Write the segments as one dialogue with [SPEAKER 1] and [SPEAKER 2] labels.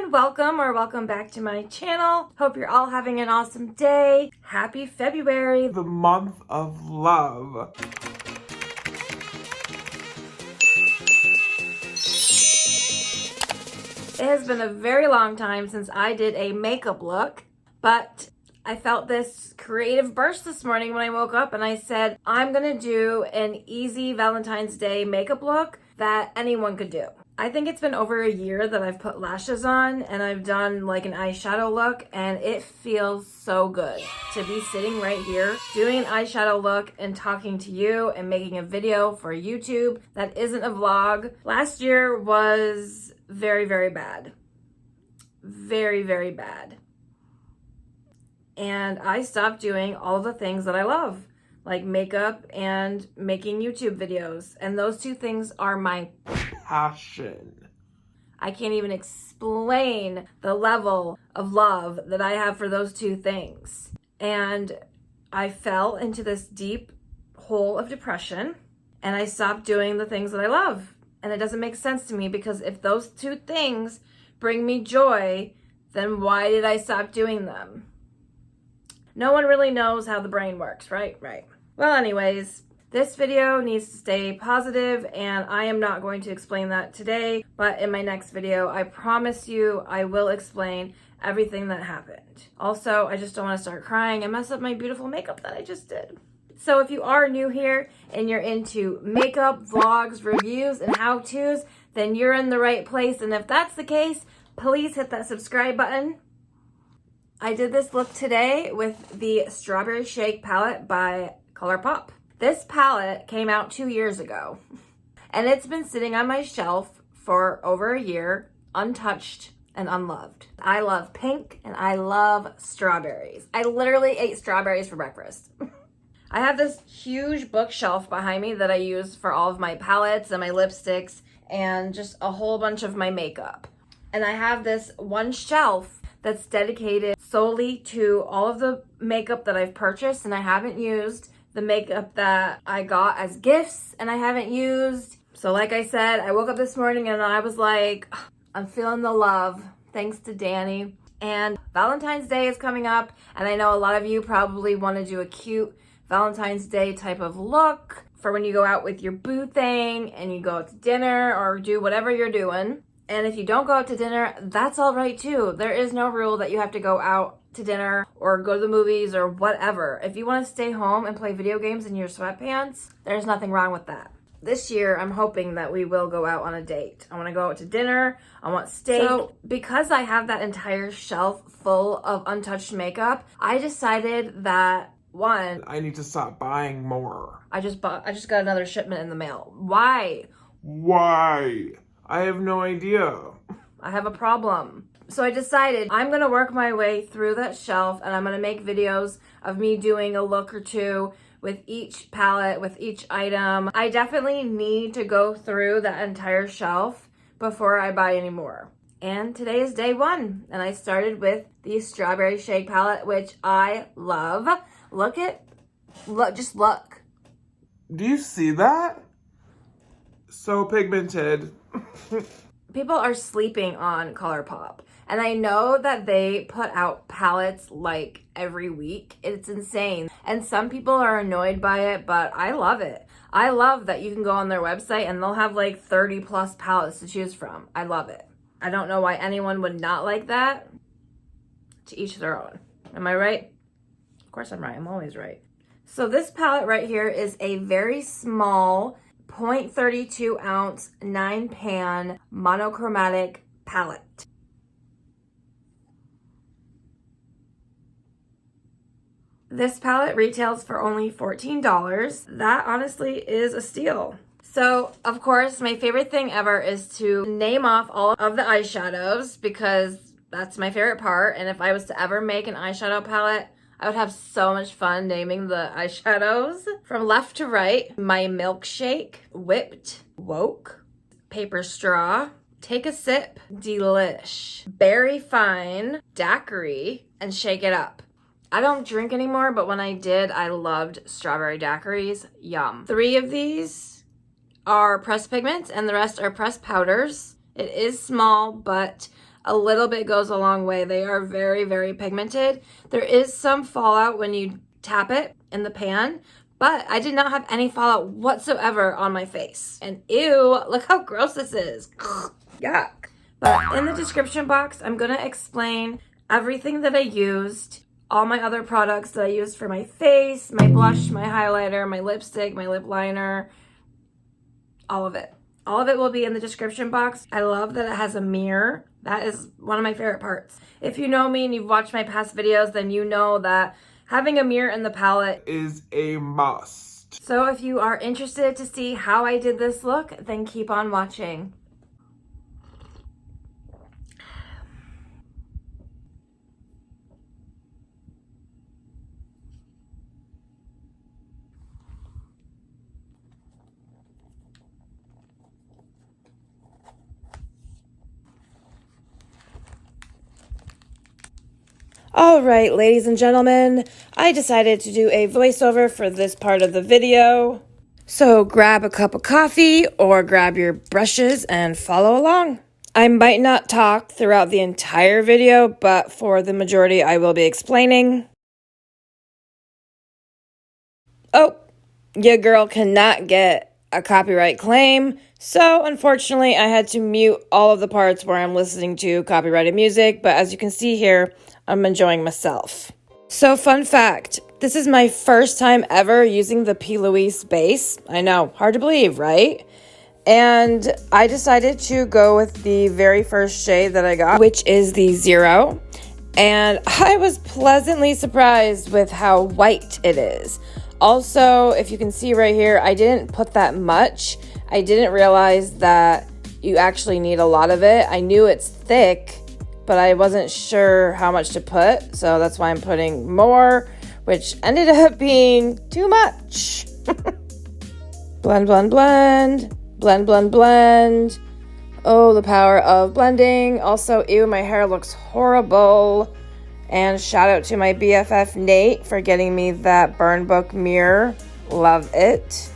[SPEAKER 1] everyone, welcome back to my channel. Hope you're all having an awesome day. Happy February,
[SPEAKER 2] the month of love.
[SPEAKER 1] It has been a very long time since I did a makeup look, but I felt this creative burst this morning when I woke up and I said, I'm gonna do an easy Valentine's Day makeup look that anyone could do. I think it's been over a year that I've put lashes on and I've done like an eyeshadow look, and it feels so good to be sitting right here doing an eyeshadow look and talking to you and making a video for YouTube that isn't a vlog. Last year was very, very bad. Very, very bad. And I stopped doing all the things that I love, like makeup and making YouTube videos. And those two things are my
[SPEAKER 2] passion.
[SPEAKER 1] I can't even explain the level of love that I have for those two things. And I fell into this deep hole of depression and I stopped doing the things that I love. And it doesn't make sense to me, because if those two things bring me joy, then why did I stop doing them? No one really knows how the brain works, right? Right. Well, anyways, this video needs to stay positive, and I am not going to explain that today, but in my next video, I promise you, I will explain everything that happened. Also, I just don't want to start crying and mess up my beautiful makeup that I just did. So if you are new here and you're into makeup, vlogs, reviews, and how-tos, then you're in the right place. And if that's the case, please hit that subscribe button. I did this look today with the Strawberry Shake palette by Colourpop. This palette came out 2 years ago, and it's been sitting on my shelf for over a year, untouched and unloved. I love pink and I love strawberries. I literally ate strawberries for breakfast. I have this huge bookshelf behind me that I use for all of my palettes and my lipsticks and just a whole bunch of my makeup. And I have this one shelf that's dedicated solely to all of the makeup that I've purchased and I haven't used, the makeup that I got as gifts and I haven't used. So like I said, I woke up this morning and I was like, I'm feeling the love, thanks to Danny. And Valentine's Day is coming up, and I know a lot of you probably want to do a cute Valentine's Day type of look for when you go out with your boo thing and you go out to dinner or do whatever you're doing. And if you don't go out to dinner, that's all right too. There is no rule that you have to go out to dinner or go to the movies or whatever. If you want to stay home and play video games in your sweatpants, there's nothing wrong with that. This year, I'm hoping that we will go out on a date. I want to go out to dinner. I want steak. So because I have that entire shelf full of untouched makeup, I decided that one,
[SPEAKER 2] I need to stop buying more.
[SPEAKER 1] I just got another shipment in the mail. Why?
[SPEAKER 2] Why? I have no idea.
[SPEAKER 1] I have a problem. So I decided I'm going to work my way through that shelf, and I'm going to make videos of me doing a look or two with each palette, with each item. I definitely need to go through that entire shelf before I buy any more. And today is day one, and I started with the Strawberry Shake palette, which I love. Just look.
[SPEAKER 2] Do you see that? So pigmented.
[SPEAKER 1] People are sleeping on Colourpop. And I know that they put out palettes like every week. It's insane. And some people are annoyed by it, but I love it. I love that you can go on their website and they'll have like 30 plus palettes to choose from. I love it. I don't know why anyone would not like that. To each their own. Am I right? Of course I'm right. I'm always right. So this palette right here is a very small 0.32 ounce 9-pan monochromatic palette. This palette retails for only $14. That honestly is a steal. So, of course, my favorite thing ever is to name off all of the eyeshadows, because that's my favorite part. And if I was to ever make an eyeshadow palette, I would have so much fun naming the eyeshadows. From left to right, My Milkshake, Whipped, Woke, Paper Straw, Take a Sip, Delish, Berry Fine, Daiquiri, and Shake It Up. I don't drink anymore, but when I did, I loved strawberry daiquiris. Yum. 3 of these are pressed pigments and the rest are pressed powders. It is small, but a little bit goes a long way. They are very, very pigmented. There is some fallout when you tap it in the pan, but I did not have any fallout whatsoever on my face. And ew, look how gross this is. Yuck. But in the description box, I'm going to explain everything that I used, all my other products that I used for my face, my blush, my highlighter, my lipstick, my lip liner, all of it. All of it will be in the description box. I love that it has a mirror. That is one of my favorite parts. If you know me and you've watched my past videos, then you know that having a mirror in the palette
[SPEAKER 2] is a must.
[SPEAKER 1] So if you are interested to see how I did this look, then keep on watching. All right, ladies and gentlemen, I decided to do a voiceover for this part of the video. So grab a cup of coffee or grab your brushes and follow along. I might not talk throughout the entire video, but for the majority I will be explaining. Oh, your girl cannot get a copyright claim, so unfortunately I had to mute all of the parts where I'm listening to copyrighted music, but as you can see here, I'm enjoying myself. So fun fact, this is my first time ever using the P. Louise base. I know, hard to believe, right? And I decided to go with the very first shade that I got, which is the 0. And I was pleasantly surprised with how white it is. Also, if you can see right here, I didn't put that much. I didn't realize that you actually need a lot of it. I knew it's thick, but I wasn't sure how much to put, so that's why I'm putting more, which ended up being too much. Blend, blend, blend. Blend, blend, blend. Oh, the power of blending. Also, ew, my hair looks horrible. And shout out to my BFF Nate for getting me that Burn Book mirror. Love it.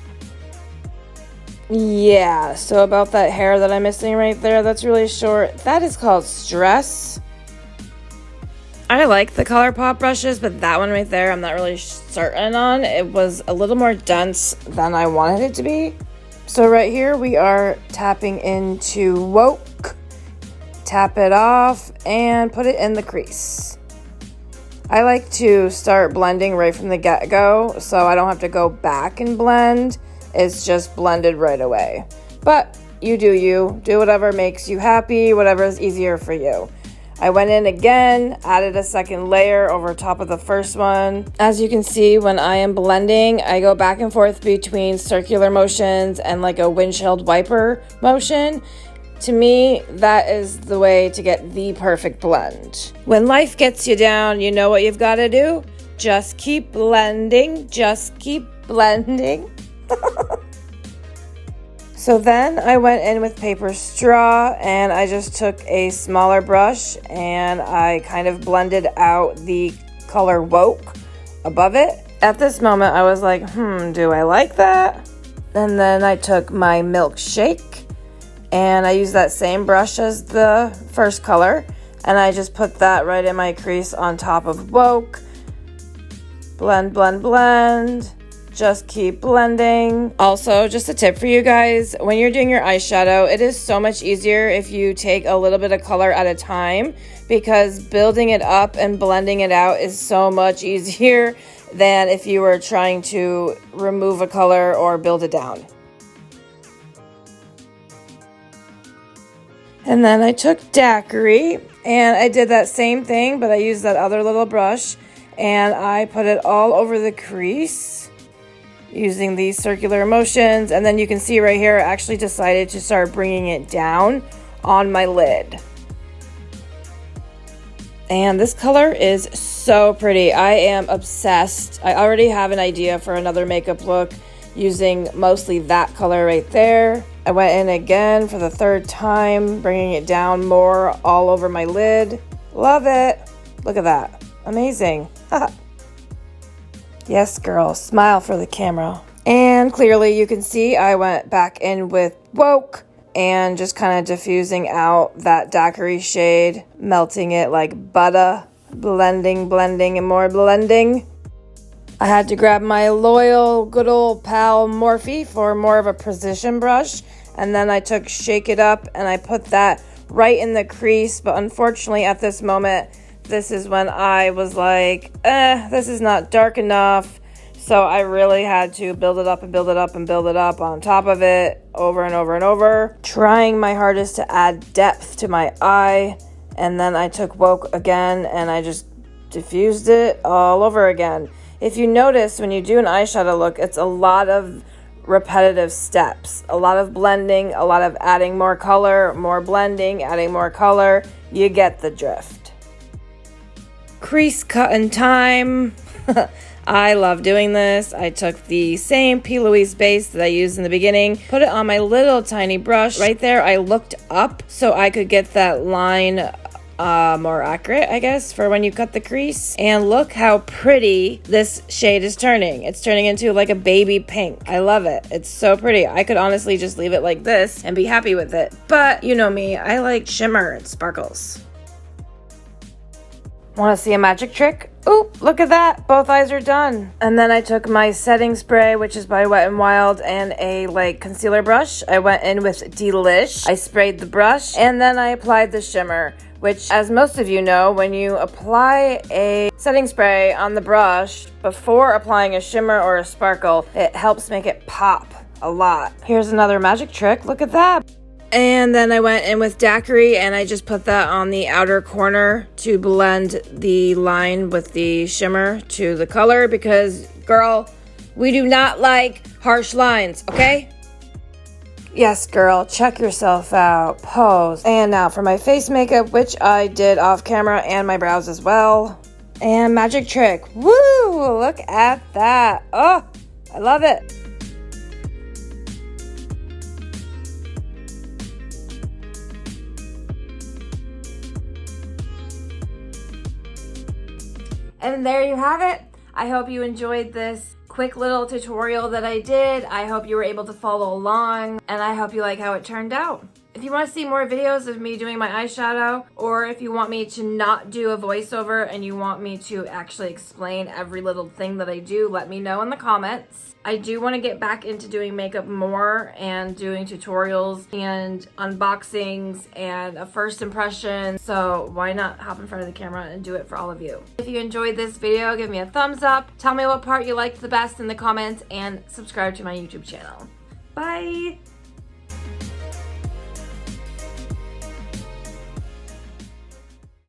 [SPEAKER 1] Yeah, so about that hair that I'm missing right there, that's really short. That is called stress. I like the Colourpop brushes, but that one right there, I'm not really certain on. It was a little more dense than I wanted it to be. So right here, we are tapping into Woke. Tap it off and put it in the crease. I like to start blending right from the get-go, so I don't have to go back and blend. It's just blended right away. But you do you. Do whatever makes you happy, whatever is easier for you. I went in again, added a second layer over top of the first one. As you can see, when I am blending, I go back and forth between circular motions and like a windshield wiper motion. To me, that is the way to get the perfect blend. When life gets you down, you know what you've got to do? Just keep blending, just keep blending. So then I went in with paper straw and I just took a smaller brush and I kind of blended out the color Woke above it. At this moment I was like, do I like that? And then I took my Milkshake and I used that same brush as the first color and I just put that right in my crease on top of Woke. Blend, blend, blend. Just keep blending. Also, just a tip for you guys, when you're doing your eyeshadow, it is so much easier if you take a little bit of color at a time because building it up and blending it out is so much easier than if you were trying to remove a color or build it down. And then I took Daiquiri and I did that same thing, but I used that other little brush and I put it all over the crease using these circular motions. And then you can see right here, I actually decided to start bringing it down on my lid. And this color is so pretty. I am obsessed. I already have an idea for another makeup look using mostly that color right there. I went in again for the third time, bringing it down more all over my lid. Love it. Look at that. Amazing. Yes, girl, smile for the camera. And clearly you can see I went back in with Woke, and just kind of diffusing out that daiquiri shade, melting it like butter, blending, and more blending. I had to grab my loyal, good old pal Morphe for more of a precision brush, and then I took Shake It Up and I put that right in the crease, but unfortunately at this moment, this is when I was like, this is not dark enough. So I really had to build it up and build it up and build it up on top of it over and over and over, trying my hardest to add depth to my eye. And then I took Woke again and I just diffused it all over again. If you notice, when you do an eyeshadow look, it's a lot of repetitive steps, a lot of blending, a lot of adding more color, more blending, adding more color. You get the drift. Crease cutting time. I love doing this. I took the same P. Louise base that I used in the beginning, put it on my little tiny brush. Right there, I looked up so I could get that line more accurate, I guess, for when you cut the crease. And look how pretty this shade is turning. It's turning into like a baby pink. I love it. It's so pretty. I could honestly just leave it like this and be happy with it. But you know me, I like shimmer and sparkles. Want to see a magic trick? Oop, look at that. Both eyes are done. And then I took my setting spray, which is by Wet n Wild, and a like concealer brush. I went in with Delish. I sprayed the brush and then I applied the shimmer, which, as most of you know, when you apply a setting spray on the brush before applying a shimmer or a sparkle, it helps make it pop a lot. Here's another magic trick. Look at that. And then I went in with daiquiri and I just put that on the outer corner to blend the line with the shimmer to the color because, girl, we do not like harsh lines, okay? Yes, girl, check yourself out. Pose. And now for my face makeup, which I did off camera, and my brows as well. And magic trick. Woo! Look at that. Oh, I love it. And there you have it. I hope you enjoyed this quick little tutorial that I did. I hope you were able to follow along, and I hope you like how it turned out. If you want to see more videos of me doing my eyeshadow, or if you want me to not do a voiceover and you want me to actually explain every little thing that I do, let me know in the comments. I do want to get back into doing makeup more and doing tutorials and unboxings and a first impression. So why not hop in front of the camera and do it for all of you? If you enjoyed this video, give me a thumbs up. Tell me what part you liked the best in the comments and subscribe to my YouTube channel. Bye!